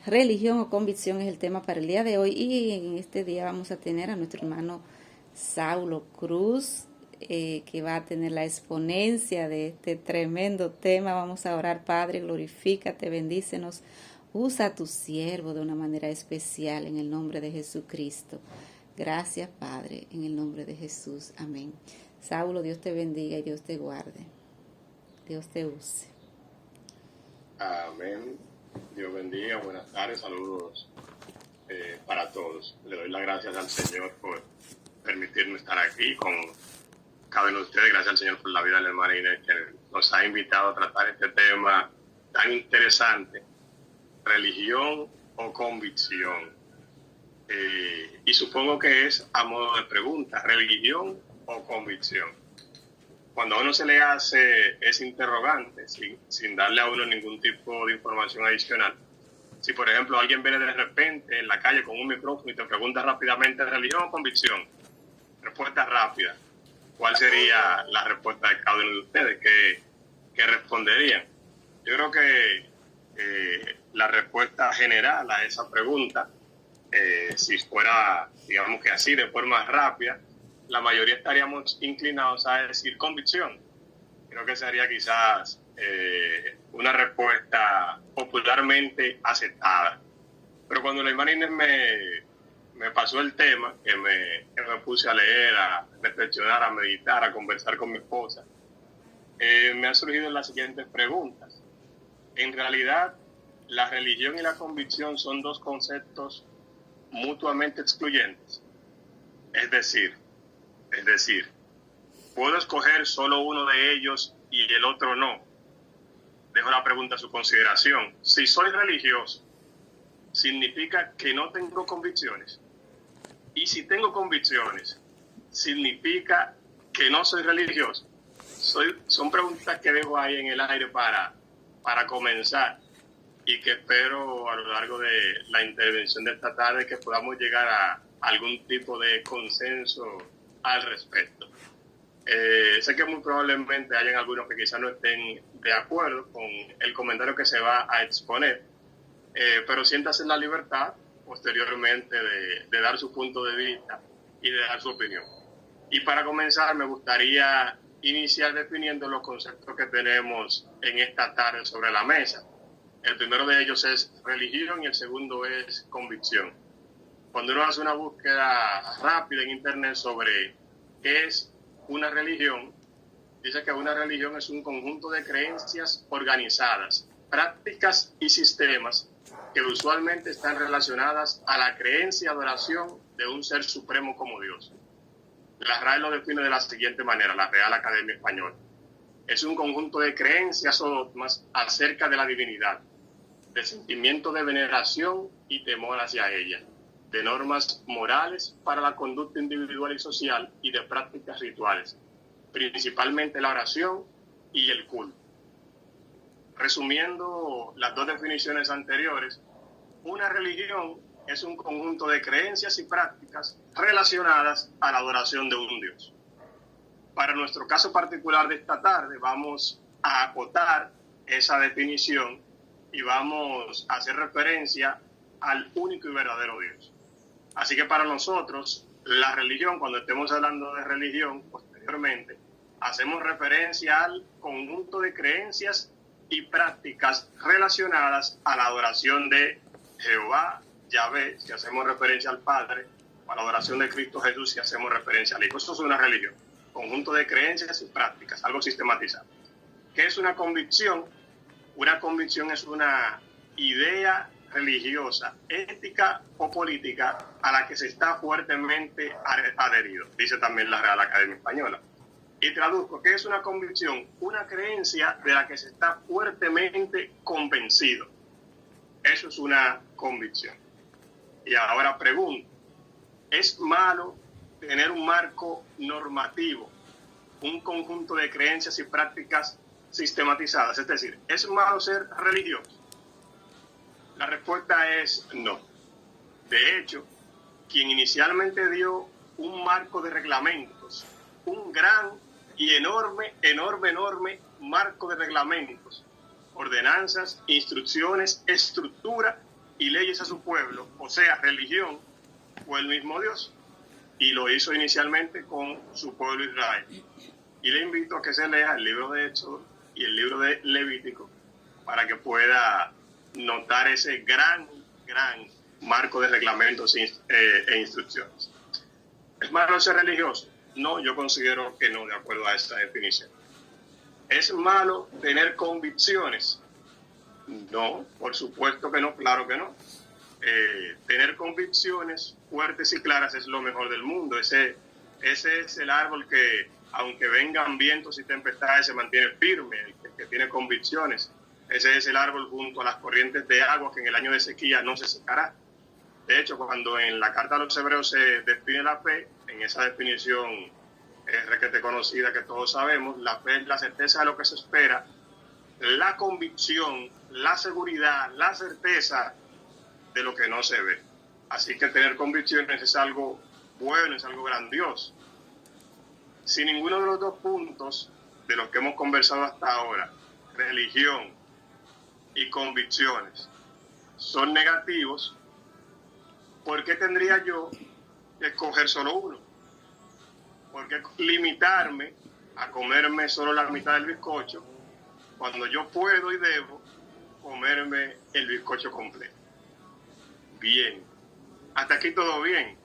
Religión o convicción es el tema para el día de hoy y en este día vamos a tener a nuestro hermano Saulo Cruz, que va a tener la exponencia de este tremendo tema. Vamos a orar. Padre, glorifícate, bendícenos, usa a tu siervo de una manera especial en el nombre de Jesucristo. Gracias, Padre, en el nombre de Jesús. Amén. Saulo, Dios te bendiga y Dios te guarde. Dios te use. Amén. Dios bendiga. Buenas tardes. Saludos para todos. Le doy las gracias al Señor por permitirme estar aquí con cada uno de ustedes. Gracias al Señor por la vida de la hermana Inés, que nos ha invitado a tratar este tema tan interesante: religión o convicción. Y supongo que es a modo de pregunta: religión o convicción. Cuando a uno se le hace ese interrogante, sin darle a uno ningún tipo de información adicional, si por ejemplo alguien viene de repente en la calle con un micrófono y te pregunta rápidamente: ¿religión o convicción? Respuesta rápida. ¿Cuál sería la respuesta de cada uno de ustedes? ¿Qué responderían? Yo creo que la respuesta general a esa pregunta, si fuera, digamos que así, de forma rápida, la mayoría estaríamos inclinados a decir convicción. Creo que sería quizás una respuesta popularmente aceptada. Pero cuando la hermana Inés me pasó el tema, que me puse a leer, a reflexionar, a meditar, a conversar con mi esposa, me han surgido las siguientes preguntas. En realidad, la religión y la convicción son dos conceptos mutuamente excluyentes. Es decir, ¿puedo escoger solo uno de ellos y el otro no? Dejo la pregunta a su consideración. Si soy religioso, ¿significa que no tengo convicciones? Y si tengo convicciones, ¿significa que no soy religioso? Son preguntas que dejo ahí en el aire para comenzar, y que espero a lo largo de la intervención de esta tarde que podamos llegar a algún tipo de consenso al respecto. Sé que muy probablemente hayan algunos que quizás no estén de acuerdo con el comentario que se va a exponer, pero siéntase en la libertad posteriormente de dar su punto de vista y de dar su opinión. Y para comenzar, me gustaría iniciar definiendo los conceptos que tenemos en esta tarde sobre la mesa. El primero de ellos es religión y el segundo es convicción. Cuando uno hace una búsqueda rápida en internet sobre qué es una religión, dice que una religión es un conjunto de creencias organizadas, prácticas y sistemas que usualmente están relacionadas a la creencia y adoración de un ser supremo como Dios. La RAE lo define de la siguiente manera, la Real Academia Española: es un conjunto de creencias o dogmas acerca de la divinidad, de sentimiento de veneración y temor hacia ella, de normas morales para la conducta individual y social y de prácticas rituales, principalmente la oración y el culto. Resumiendo las dos definiciones anteriores, una religión es un conjunto de creencias y prácticas relacionadas a la adoración de un Dios. Para nuestro caso particular de esta tarde, vamos a acotar esa definición y vamos a hacer referencia al único y verdadero Dios. Así que para nosotros, la religión, cuando estemos hablando de religión posteriormente, hacemos referencia al conjunto de creencias y prácticas relacionadas a la adoración de Jehová, Yahvé, si hacemos referencia al Padre, a la adoración de Cristo Jesús, si hacemos referencia al Hijo. Eso es una religión, conjunto de creencias y prácticas, algo sistematizado. ¿Qué es una convicción? Una convicción es una idea religiosa, ética o política a la que se está fuertemente adherido, dice también la Real Academia Española. Y traduzco: ¿qué es una convicción? Una creencia de la que se está fuertemente convencido. Eso es una convicción. Y ahora pregunto: ¿es malo tener un marco normativo, un conjunto de creencias y prácticas sistematizadas? Es decir, ¿es malo ser religioso? La respuesta es no. De hecho, quien inicialmente dio un marco de reglamentos, un gran y enorme marco de reglamentos, ordenanzas, instrucciones, estructura y leyes a su pueblo, o sea, religión, fue el mismo Dios. Y lo hizo inicialmente con su pueblo Israel. Y le invito a que se lea el libro de Éxodo y el libro de Levítico para que pueda notar ese gran marco de reglamentos e instrucciones. ¿Es malo ser religioso? No, yo considero que no, de acuerdo a esta definición. ¿Es malo tener convicciones? No, por supuesto que no, claro que no. Tener convicciones fuertes y claras es lo mejor del mundo. Ese es el árbol que, aunque vengan vientos y tempestades, se mantiene firme, el que tiene convicciones. Ese es el árbol junto a las corrientes de agua que en el año de sequía no se secará. De hecho, cuando en la carta a los hebreos se define la fe, en esa definición requete conocida que todos sabemos, la fe es la certeza de lo que se espera, la convicción, la seguridad, la certeza de lo que no se ve. Así que tener convicciones es algo bueno, es algo grandioso. Si ninguno de los dos puntos de los que hemos conversado hasta ahora, religión y convicciones, son negativos, ¿por qué tendría yo que escoger solo uno? ¿Por qué limitarme a comerme solo la mitad del bizcocho cuando yo puedo y debo comerme el bizcocho completo? Bien, hasta aquí todo bien.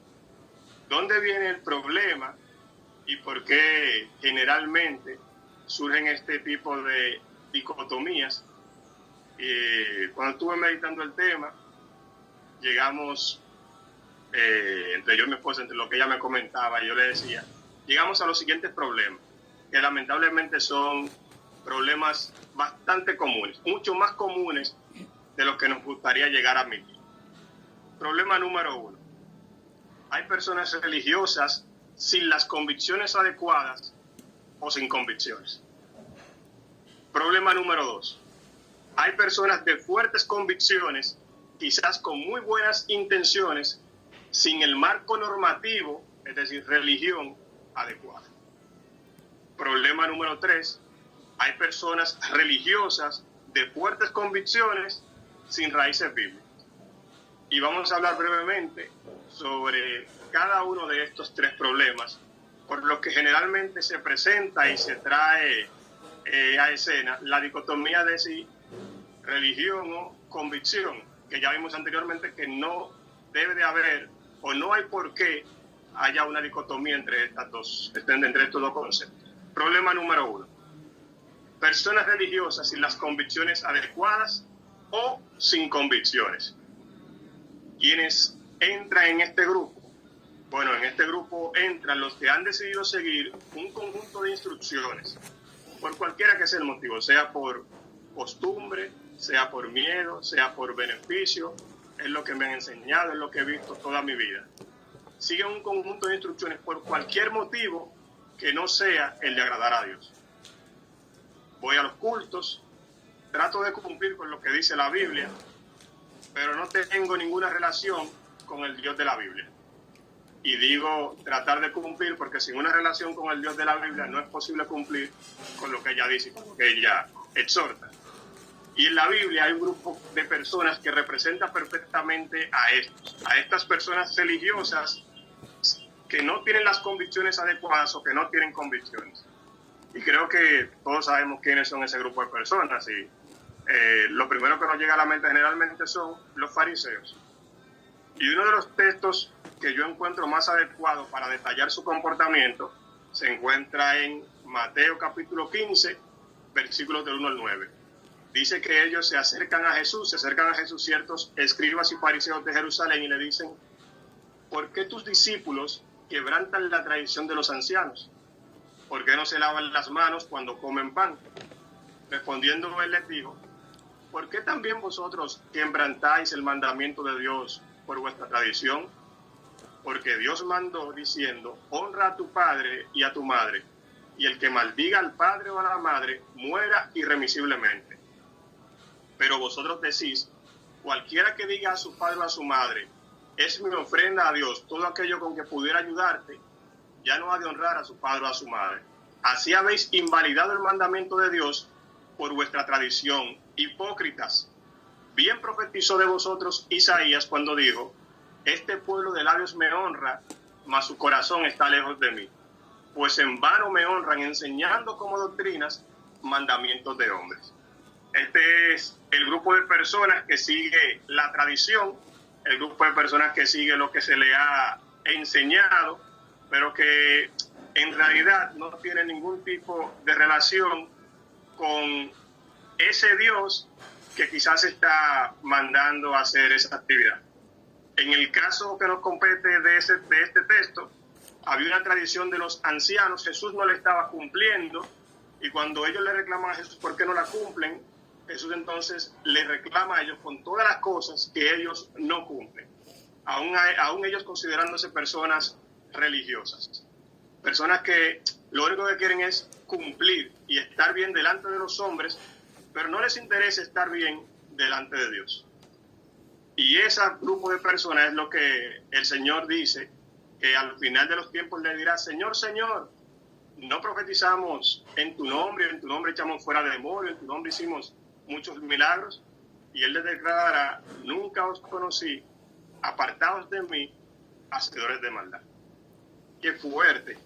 ¿Dónde viene el problema y por qué generalmente surgen este tipo de dicotomías? Cuando estuve meditando el tema, llegamos, entre yo y mi esposa, entre lo que ella me comentaba y yo le decía, llegamos a los siguientes problemas, que lamentablemente son problemas bastante comunes, mucho más comunes de los que nos gustaría llegar a admitir. Problema número 1. Hay personas religiosas sin las convicciones adecuadas o sin convicciones. Problema número 2. Hay personas de fuertes convicciones, quizás con muy buenas intenciones, sin el marco normativo, es decir, religión adecuada. Problema número 3. Hay personas religiosas de fuertes convicciones sin raíces bíblicas. Y vamos a hablar brevemente sobre cada uno de estos 3 problemas, por lo que generalmente se presenta y se trae a escena la dicotomía de si religión o convicción, que ya vimos anteriormente que no debe de haber o no hay por qué haya una dicotomía entre estos dos conceptos. Problema número 1. Personas religiosas sin las convicciones adecuadas o sin convicciones. ¿Quiénes entran en este grupo? Bueno, en este grupo entran los que han decidido seguir un conjunto de instrucciones, por cualquiera que sea el motivo, sea por costumbre, sea por miedo, sea por beneficio, es lo que me han enseñado, es lo que he visto toda mi vida. Siguen un conjunto de instrucciones por cualquier motivo que no sea el de agradar a Dios. Voy a los cultos, trato de cumplir con lo que dice la Biblia, pero no tengo ninguna relación con el Dios de la Biblia. Y digo tratar de cumplir porque sin una relación con el Dios de la Biblia no es posible cumplir con lo que ella dice, con lo que ella exhorta. Y en la Biblia hay un grupo de personas que representan perfectamente a estas personas religiosas que no tienen las convicciones adecuadas o que no tienen convicciones. Y creo que todos sabemos quiénes son ese grupo de personas. Y lo primero que nos llega a la mente generalmente son los fariseos. Y uno de los textos que yo encuentro más adecuado para detallar su comportamiento se encuentra en Mateo capítulo 15, versículos del 1 al 9. Dice que ellos se acercan a Jesús ciertos escribas y fariseos de Jerusalén y le dicen, ¿por qué tus discípulos quebrantan la tradición de los ancianos? ¿Por qué no se lavan las manos cuando comen pan? Respondiendo él les dijo, ¿por qué también vosotros quebrantáis el mandamiento de Dios por vuestra tradición? Porque Dios mandó diciendo, honra a tu padre y a tu madre, y el que maldiga al padre o a la madre muera irremisiblemente. Pero vosotros decís, cualquiera que diga a su padre o a su madre, es mi ofrenda a Dios, todo aquello con que pudiera ayudarte, ya no ha de honrar a su padre o a su madre. Así habéis invalidado el mandamiento de Dios por vuestra tradición, hipócritas. bien profetizó de vosotros Isaías cuando dijo: este pueblo de labios me honra, mas su corazón está lejos de mí. Pues en vano me honran, enseñando como doctrinas mandamientos de hombres. Este es el grupo de personas que sigue la tradición, el grupo de personas que sigue lo que se le ha enseñado, pero que en realidad no tiene ningún tipo de relación con ese Dios que quizás está mandando a hacer esa actividad. En el caso que nos compete de este texto, había una tradición de los ancianos, Jesús no le estaba cumpliendo, y cuando ellos le reclaman a Jesús por qué no la cumplen, Jesús entonces le reclama a ellos con todas las cosas que ellos no cumplen, aún ellos considerándose personas religiosas, personas que lo único que quieren es cumplir y estar bien delante de los hombres, pero no les interesa estar bien delante de Dios. Y ese grupo de personas es lo que el Señor dice, que al final de los tiempos le dirá: Señor, Señor, no profetizamos en tu nombre echamos fuera demonios, en tu nombre hicimos muchos milagros. Y Él les declarará: nunca os conocí, apartaos de mí, hacedores de maldad. Qué fuerte,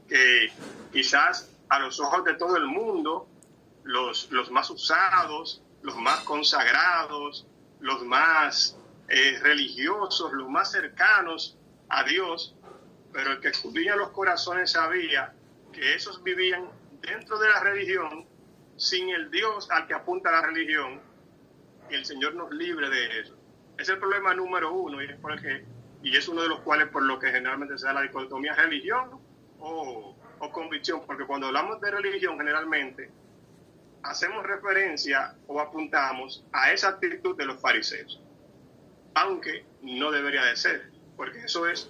que quizás a los ojos de todo el mundo, los más usados, los más consagrados, los más religiosos, los más cercanos a Dios, pero el que escudriña los corazones sabía que esos vivían dentro de la religión, sin el Dios al que apunta la religión, y el Señor nos libre de eso. Es el problema número uno, y es uno de los cuales por lo que generalmente se da la dicotomía religión o convicción, porque cuando hablamos de religión generalmente hacemos referencia o apuntamos a esa actitud de los fariseos, aunque no debería de ser, porque eso es